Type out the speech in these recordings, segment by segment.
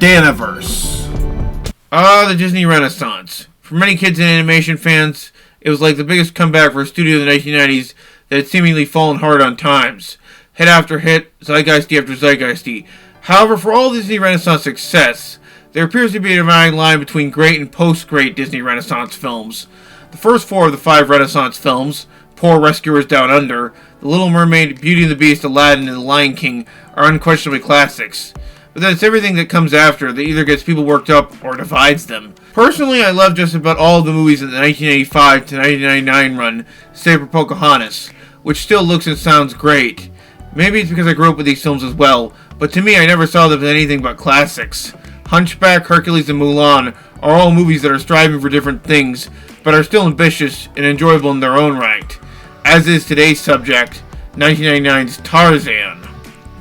Daniverse. The Disney Renaissance. For many kids and animation fans, it was like the biggest comeback for a studio in the 1990s that had seemingly fallen hard on times. Hit after hit, zeitgeisty after zeitgeisty. However, for all Disney Renaissance success, there appears to be a dividing line between great and post-great Disney Renaissance films. The first 4 of the 5 Renaissance films, Poor Rescuers Down Under, The Little Mermaid, Beauty and the Beast, Aladdin, and The Lion King, are unquestionably classics. But then it's everything that comes after that either gets people worked up or divides them. Personally, I love just about all of the movies in the 1985 to 1999 run, save for Pocahontas, which still looks and sounds great. Maybe it's because I grew up with these films as well, but to me I never saw them as anything but classics. Hunchback, Hercules, and Mulan are all movies that are striving for different things, but are still ambitious and enjoyable in their own right. As is today's subject, 1999's Tarzan.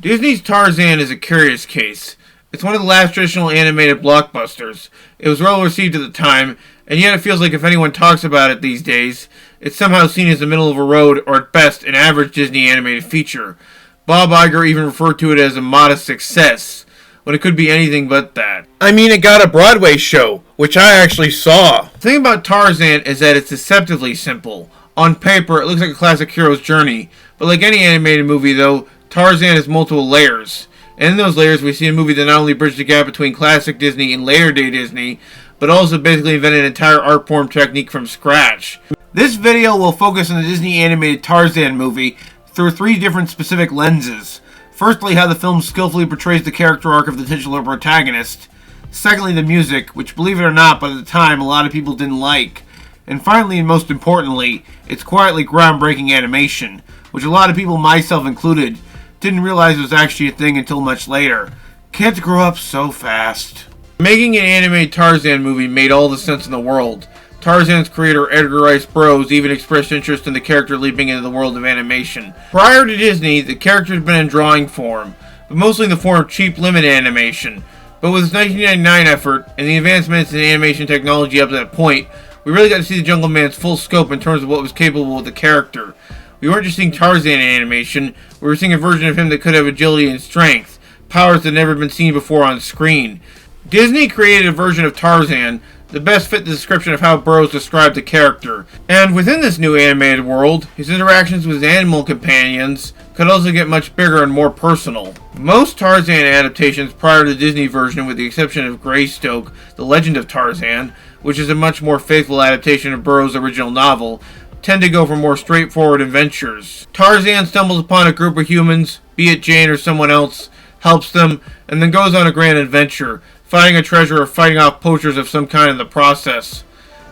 Disney's Tarzan is a curious case. It's one of the last traditional animated blockbusters. It was well received at the time, and yet it feels like if anyone talks about it these days, it's somehow seen as the middle of a road, or at best, an average Disney animated feature. Bob Iger even referred to it as a modest success, when it could be anything but that. I mean, it got a Broadway show, which I actually saw. The thing about Tarzan is that it's deceptively simple. On paper, it looks like a classic hero's journey, but like any animated movie, though, Tarzan has multiple layers. And in those layers, we see a movie that not only bridged the gap between classic Disney and later-day Disney, but also basically invented an entire art form technique from scratch. This video will focus on the Disney animated Tarzan movie through 3 different specific lenses. Firstly, how the film skillfully portrays the character arc of the titular protagonist. Secondly, the music, which, believe it or not, but at the time a lot of people didn't like. And finally, and most importantly, its quietly groundbreaking animation, which a lot of people, myself included, didn't realize it was actually a thing until much later. Kids grow up so fast. Making an animated Tarzan movie made all the sense in the world. Tarzan's creator Edgar Rice Burroughs even expressed interest in the character leaping into the world of animation. Prior to Disney, the character had been in drawing form, but mostly in the form of cheap limited animation. But with its 1999 effort, and the advancements in animation technology up to that point, we really got to see the Jungle Man's full scope in terms of what was capable with the character. We weren't just seeing Tarzan in animation, we were seeing a version of him that could have agility and strength, powers that had never been seen before on screen. Disney created a version of Tarzan that best fit the description of how Burroughs described the character. And within this new animated world, his interactions with his animal companions could also get much bigger and more personal. Most Tarzan adaptations prior to the Disney version, with the exception of Greystoke, The Legend of Tarzan, which is a much more faithful adaptation of Burroughs' original novel, tend to go for more straightforward adventures. Tarzan stumbles upon a group of humans, be it Jane or someone else, helps them, and then goes on a grand adventure, finding a treasure or fighting off poachers of some kind in the process.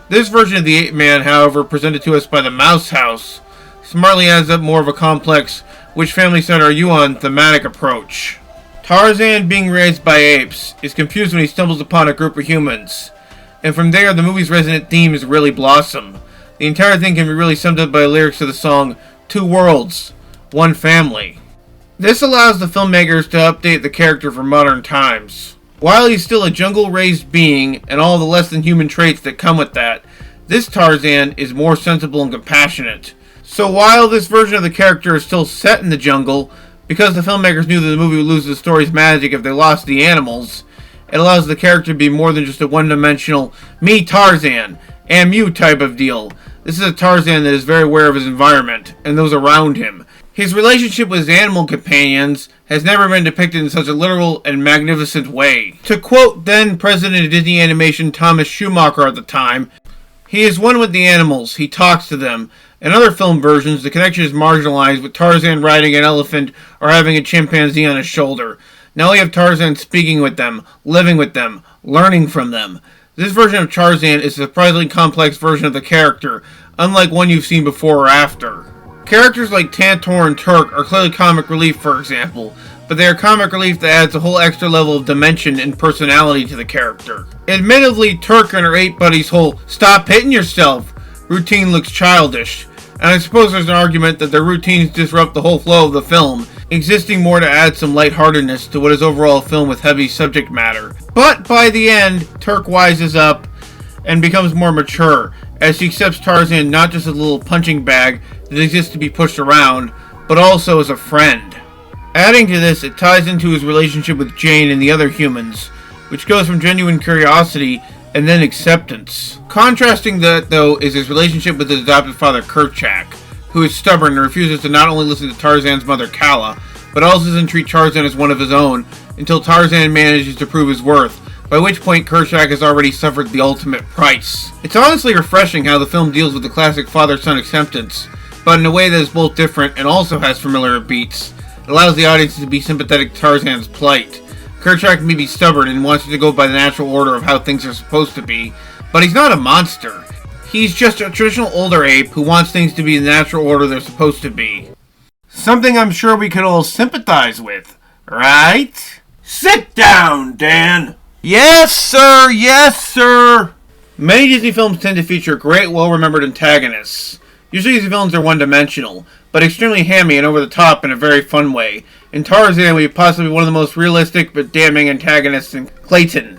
This version of the Ape Man, however, presented to us by the Mouse House, smartly adds up more of a complex which family side are you on thematic approach. Tarzan, being raised by apes, is confused when he stumbles upon a group of humans, and from there the movie's resonant themes really blossom. The entire thing can be really summed up by the lyrics of the song, 2 worlds, 1 family. This allows the filmmakers to update the character for modern times. While he's still a jungle-raised being, and all the less-than-human traits that come with that, this Tarzan is more sensible and compassionate. So while this version of the character is still set in the jungle, because the filmmakers knew that the movie would lose the story's magic if they lost the animals, it allows the character to be more than just a one-dimensional, me Tarzan, am you type of deal. This is a Tarzan that is very aware of his environment, and those around him. His relationship with his animal companions has never been depicted in such a literal and magnificent way. To quote then President of Disney Animation Thomas Schumacher at the time, he is one with the animals, he talks to them. In other film versions, the connection is marginalized, with Tarzan riding an elephant or having a chimpanzee on his shoulder. Now we have Tarzan speaking with them, living with them, learning from them. This version of Tarzan is a surprisingly complex version of the character, unlike one you've seen before or after. Characters like Tantor and Turk are clearly comic relief, for example, but they are comic relief that adds a whole extra level of dimension and personality to the character. Admittedly, Turk and her 8 buddies' whole "stop hitting yourself" routine looks childish, and I suppose there's an argument that their routines disrupt the whole flow of the film, existing more to add some lightheartedness to what is overall a film with heavy subject matter. But by the end, Turk wises up and becomes more mature, as she accepts Tarzan not just as a little punching bag that exists to be pushed around, but also as a friend. Adding to this, it ties into his relationship with Jane and the other humans, which goes from genuine curiosity and then acceptance. Contrasting that, though, is his relationship with his adopted father, Kerchak, who is stubborn and refuses to not only listen to Tarzan's mother, Kala, but also doesn't treat Tarzan as one of his own until Tarzan manages to prove his worth, by which point Kerchak has already suffered the ultimate price. It's honestly refreshing how the film deals with the classic father-son acceptance, but in a way that is both different and also has familiar beats. It allows the audience to be sympathetic to Tarzan's plight. Kerchak may be stubborn and wants to go by the natural order of how things are supposed to be, but he's not a monster. He's just a traditional older ape who wants things to be in the natural order they're supposed to be. Something I'm sure we could all sympathize with, right? Sit down, Dan! Yes, sir! Yes, sir! Many Disney films tend to feature great, well-remembered antagonists. Usually these villains are one-dimensional, but extremely hammy and over-the-top in a very fun way. In Tarzan, we have possibly one of the most realistic but damning antagonists in Clayton.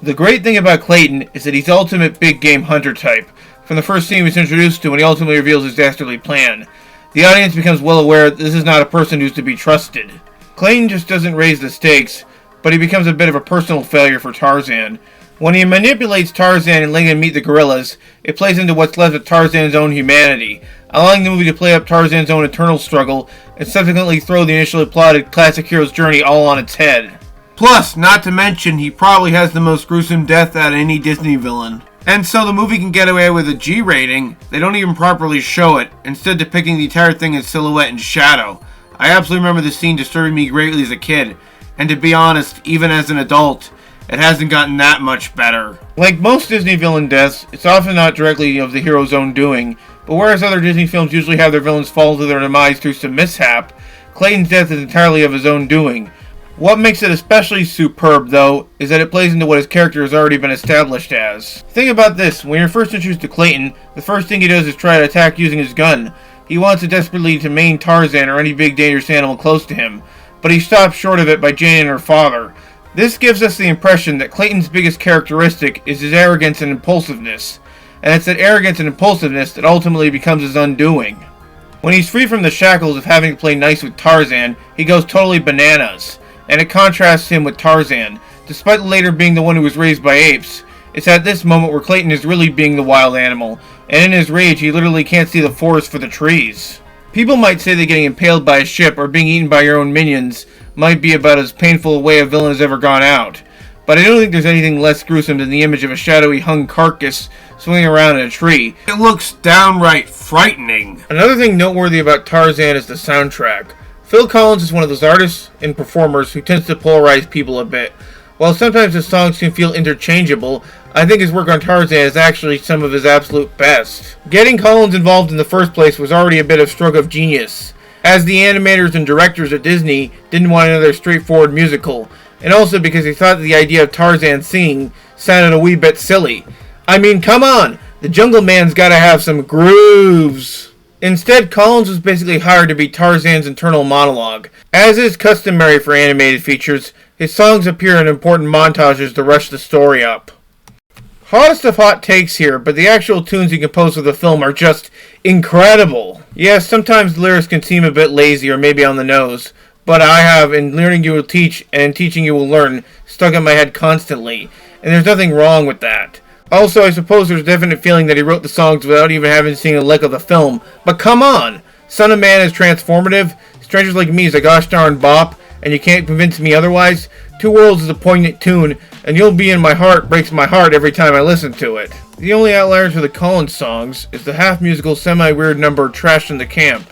The great thing about Clayton is that he's the ultimate big-game hunter type, from the first scene he was introduced to when he ultimately reveals his dastardly plan. The audience becomes well aware that this is not a person who's to be trusted. Clayton just doesn't raise the stakes, but he becomes a bit of a personal failure for Tarzan. When he manipulates Tarzan and letting him meet the gorillas, it plays into what's left of Tarzan's own humanity, allowing the movie to play up Tarzan's own internal struggle and subsequently throw the initially plotted classic hero's journey all on its head. Plus, not to mention, he probably has the most gruesome death out of any Disney villain. And so the movie can get away with a G rating. They don't even properly show it, instead depicting the entire thing in silhouette and shadow. I absolutely remember this scene disturbing me greatly as a kid, and to be honest, even as an adult, it hasn't gotten that much better. Like most Disney villain deaths, it's often not directly of the hero's own doing, but whereas other Disney films usually have their villains fall to their demise through some mishap, Clayton's death is entirely of his own doing. What makes it especially superb, though, is that it plays into what his character has already been established as. Think about this, when you're first introduced to Clayton, the first thing he does is try to attack using his gun. He wants it desperately to maim Tarzan or any big dangerous animal close to him, but he stops short of it by Jane and her father. This gives us the impression that Clayton's biggest characteristic is his arrogance and impulsiveness, and it's that arrogance and impulsiveness that ultimately becomes his undoing. When he's free from the shackles of having to play nice with Tarzan, he goes totally bananas, and it contrasts him with Tarzan. Despite later being the one who was raised by apes, it's at this moment where Clayton is really being the wild animal, and in his rage he literally can't see the forest for the trees. People might say that getting impaled by a ship or being eaten by your own minions might be about as painful a way a villain has ever gone out, but I don't think there's anything less gruesome than the image of a shadowy hung carcass swinging around in a tree. It looks downright frightening. Another thing noteworthy about Tarzan is the soundtrack. Phil Collins is one of those artists and performers who tends to polarize people a bit. While sometimes his songs can feel interchangeable, I think his work on Tarzan is actually some of his absolute best. Getting Collins involved in the first place was already a bit of stroke of genius, as the animators and directors at Disney didn't want another straightforward musical, and also because they thought the idea of Tarzan singing sounded a wee bit silly. I mean, come on! The Jungle Man's gotta have some grooves! Instead, Collins was basically hired to be Tarzan's internal monologue. As is customary for animated features, his songs appear in important montages to rush the story up. Hottest of hot takes here, but the actual tunes he composed for the film are just incredible. Yes, sometimes the lyrics can seem a bit lazy or maybe on the nose, but I have, in learning you will teach, and in teaching you will learn, stuck in my head constantly, and there's nothing wrong with that. Also, I suppose there's a definite feeling that he wrote the songs without even having seen a lick of the film, but come on! Son of Man is transformative, Strangers Like Me is a gosh darn bop, and you can't convince me otherwise. Two Worlds is a poignant tune, and You'll Be in My Heart breaks my heart every time I listen to it. The only outliers for the Collins songs is the half-musical, semi-weird number Trash in the Camp,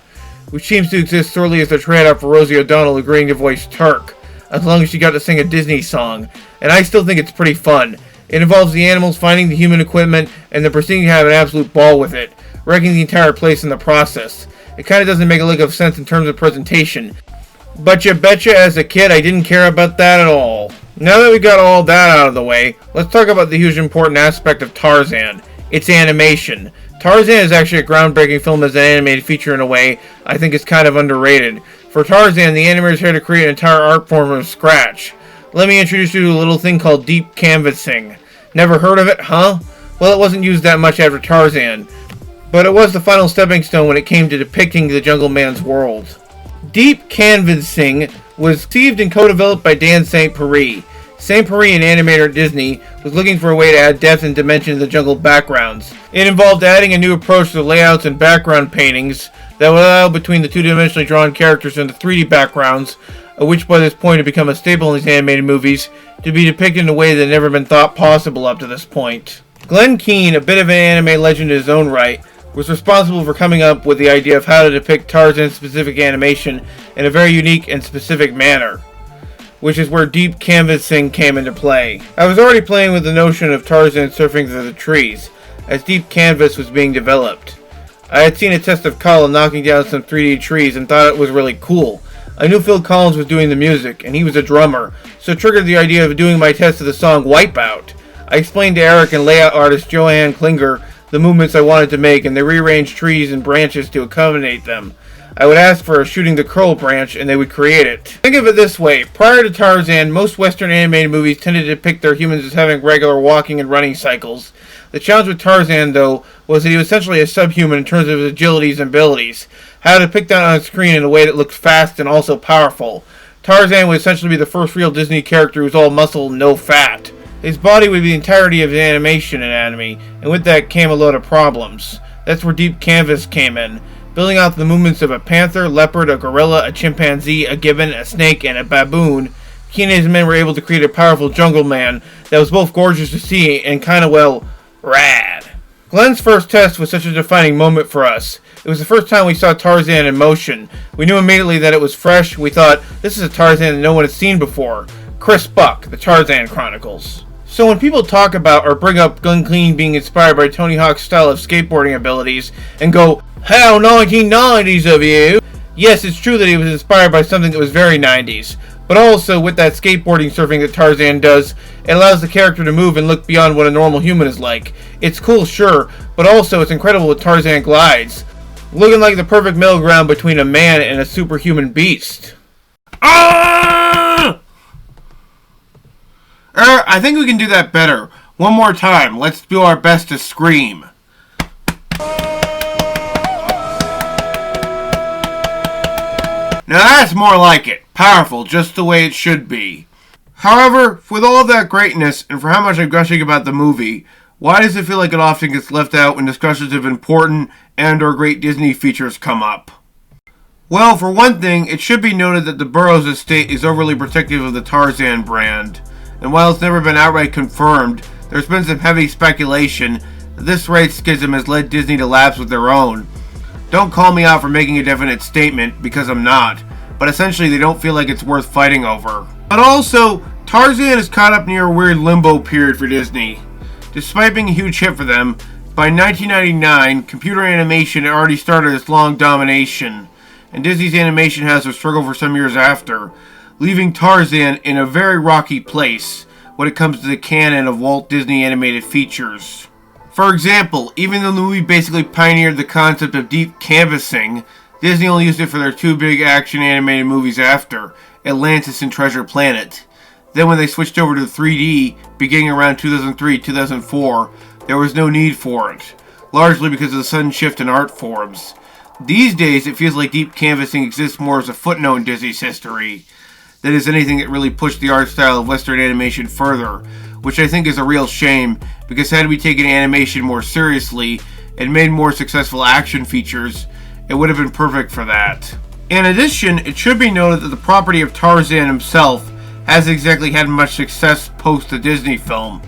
which seems to exist solely as a trade-off for Rosie O'Donnell agreeing to voice Turk, as long as she got to sing a Disney song, and I still think it's pretty fun. It involves the animals finding the human equipment and then proceeding to have an absolute ball with it, wrecking the entire place in the process. It kinda doesn't make a lick of sense in terms of presentation, but you betcha as a kid I didn't care about that at all. Now that we got all that out of the way, let's talk about the huge important aspect of Tarzan, its animation. Tarzan is actually a groundbreaking film as an animated feature in a way I think is kind of underrated. For Tarzan, the animators had to create an entire art form from scratch. Let me introduce you to a little thing called deep canvassing. Never heard of it, huh? Well, it wasn't used that much after Tarzan, but it was the final stepping stone when it came to depicting the Jungle Man's world. Deep canvassing was conceived and co-developed by Dan St. Prix. Same Korean animator at Disney was looking for a way to add depth and dimension to the jungle backgrounds. It involved adding a new approach to the layouts and background paintings that would allow between the two-dimensionally drawn characters and the 3D backgrounds, which by this point had become a staple in these animated movies, to be depicted in a way that had never been thought possible up to this point. Glenn Keane, a bit of an anime legend in his own right, was responsible for coming up with the idea of how to depict Tarzan's specific animation in a very unique and specific manner, which is where deep canvassing came into play. I was already playing with the notion of Tarzan surfing through the trees, as deep canvas was being developed. I had seen a test of Colin knocking down some 3D trees and thought it was really cool. I knew Phil Collins was doing the music, and he was a drummer, so it triggered the idea of doing my test of the song Wipeout. I explained to Eric and layout artist Joanne Klinger the movements I wanted to make, and they rearranged trees and branches to accommodate them. I would ask for a shooting the curl branch, and they would create it. Think of it this way. Prior to Tarzan, most Western animated movies tended to depict their humans as having regular walking and running cycles. The challenge with Tarzan, though, was that he was essentially a subhuman in terms of his agilities and abilities. How to depict that on screen in a way that looked fast and also powerful. Tarzan would essentially be the first real Disney character who was all muscle and no fat. His body would be the entirety of his animation anatomy, and with that came a load of problems. That's where deep canvas came in. Building out the movements of a panther, leopard, a gorilla, a chimpanzee, a gibbon, a snake, and a baboon, Keane and his men were able to create a powerful jungle man that was both gorgeous to see and kinda, well, rad. Glenn's first test was such a defining moment for us. It was the first time we saw Tarzan in motion. We knew immediately that it was fresh. We thought, this is a Tarzan that no one had seen before. Chris Buck, The Tarzan Chronicles. So when people talk about or bring up Glenn Keane being inspired by Tony Hawk's style of skateboarding abilities and go, how 1990s of you! Yes, it's true that he was inspired by something that was very 90s. But also, with that skateboarding surfing that Tarzan does, it allows the character to move and look beyond what a normal human is like. It's cool, sure, but also it's incredible what Tarzan glides. Looking like the perfect middle ground between a man and a superhuman beast. I think we can do that better. One more time. Let's do our best to scream. Now that's more like it. Powerful, just the way it should be. However, with all of that greatness, and for how much I'm gushing about the movie, why does it feel like it often gets left out when discussions of important and or great Disney features come up? Well, for one thing, it should be noted that the Burroughs estate is overly protective of the Tarzan brand, and while it's never been outright confirmed, there's been some heavy speculation that this rights schism has led Disney to lapse with their own. Don't call me out for making a definite statement, because I'm not, but essentially they don't feel like it's worth fighting over. But also, Tarzan is caught up near a weird limbo period for Disney. Despite being a huge hit for them, by 1999, computer animation had already started its long domination, and Disney's animation has to struggle for some years after, leaving Tarzan in a very rocky place when it comes to the canon of Walt Disney animated features. For example, even though the movie basically pioneered the concept of deep canvassing, Disney only used it for their two big action animated movies after, Atlantis and Treasure Planet. Then when they switched over to 3D, beginning around 2003-2004, there was no need for it, largely because of the sudden shift in art forms. These days, it feels like deep canvassing exists more as a footnote in Disney's history than as anything that really pushed the art style of Western animation further, which I think is a real shame, because had we taken animation more seriously and made more successful action features, it would have been perfect for that. In addition, it should be noted that the property of Tarzan himself hasn't exactly had much success post the Disney film,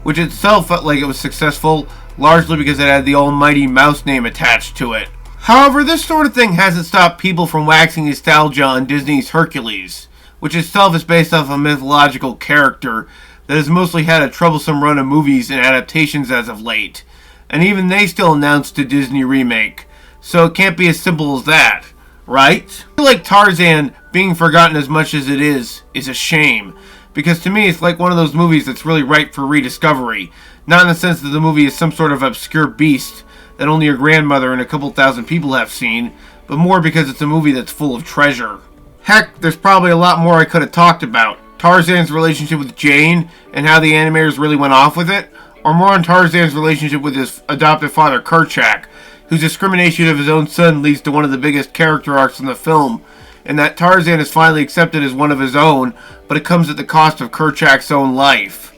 which itself felt like it was successful largely because it had the almighty mouse name attached to it. However, this sort of thing hasn't stopped people from waxing nostalgia on Disney's Hercules, which itself is based off a mythological character that has mostly had a troublesome run of movies and adaptations as of late, and even they still announced a Disney remake, so it can't be as simple as that, right? I feel like Tarzan being forgotten as much as it is a shame, because to me it's like one of those movies that's really ripe for rediscovery, not in the sense that the movie is some sort of obscure beast that only your grandmother and a couple thousand people have seen, but more because it's a movie that's full of treasure. Heck, there's probably a lot more I could have talked about. Tarzan's relationship with Jane and how the animators really went off with it, or more on Tarzan's relationship with his adoptive father Kerchak, whose discrimination of his own son leads to one of the biggest character arcs in the film, and that Tarzan is finally accepted as one of his own, but it comes at the cost of Kerchak's own life.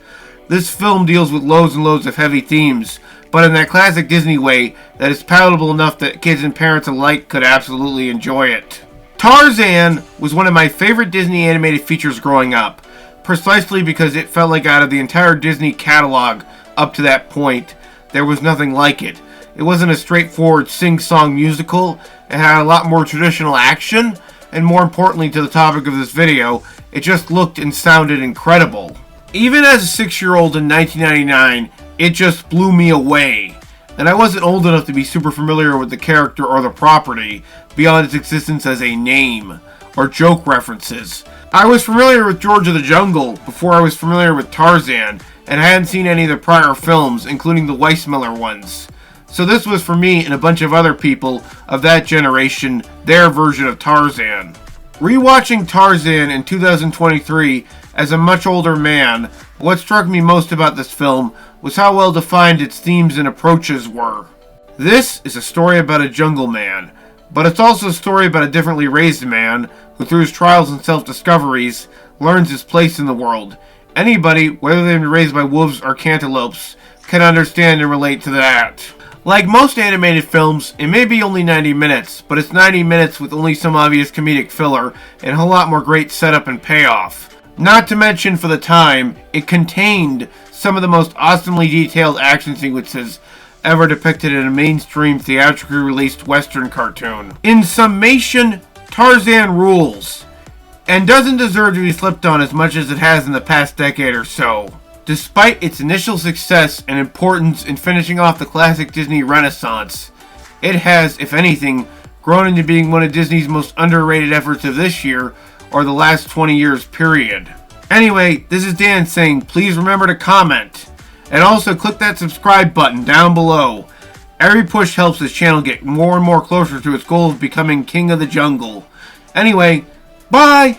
This film deals with loads and loads of heavy themes, but in that classic Disney way that is palatable enough that kids and parents alike could absolutely enjoy it. Tarzan was one of my favorite Disney animated features growing up, precisely because it felt like out of the entire Disney catalog up to that point, there was nothing like it. It wasn't a straightforward sing-song musical, it had a lot more traditional action, and more importantly to the topic of this video, it just looked and sounded incredible. Even as a 6-year-old in 1999, it just blew me away. And I wasn't old enough to be super familiar with the character or the property, beyond its existence as a name, or joke references. I was familiar with George of the Jungle before I was familiar with Tarzan, and I hadn't seen any of the prior films, including the Weissmiller ones. So this was for me and a bunch of other people of that generation, their version of Tarzan. Rewatching Tarzan in 2023 as a much older man, what struck me most about this film was how well defined its themes and approaches were. This is a story about a jungle man, but it's also a story about a differently raised man who through his trials and self-discoveries learns his place in the world. Anybody, whether they've been raised by wolves or cantaloupes, can understand and relate to that. Like most animated films, it may be only 90 minutes, but it's 90 minutes with only some obvious comedic filler and a whole lot more great setup and payoff. Not to mention, for the time, it contained some of the most awesomely detailed action sequences ever depicted in a mainstream theatrically released Western cartoon. In summation, Tarzan rules, and doesn't deserve to be slept on as much as it has in the past decade or so. Despite its initial success and importance in finishing off the classic Disney Renaissance, it has, if anything, grown into being one of Disney's most underrated efforts of this year, or the last 20 years period. Anyway, this is Dan saying please remember to comment, and also click that subscribe button down below. Every push helps this channel get more and more closer to its goal of becoming King of the Jungle. Anyway, bye!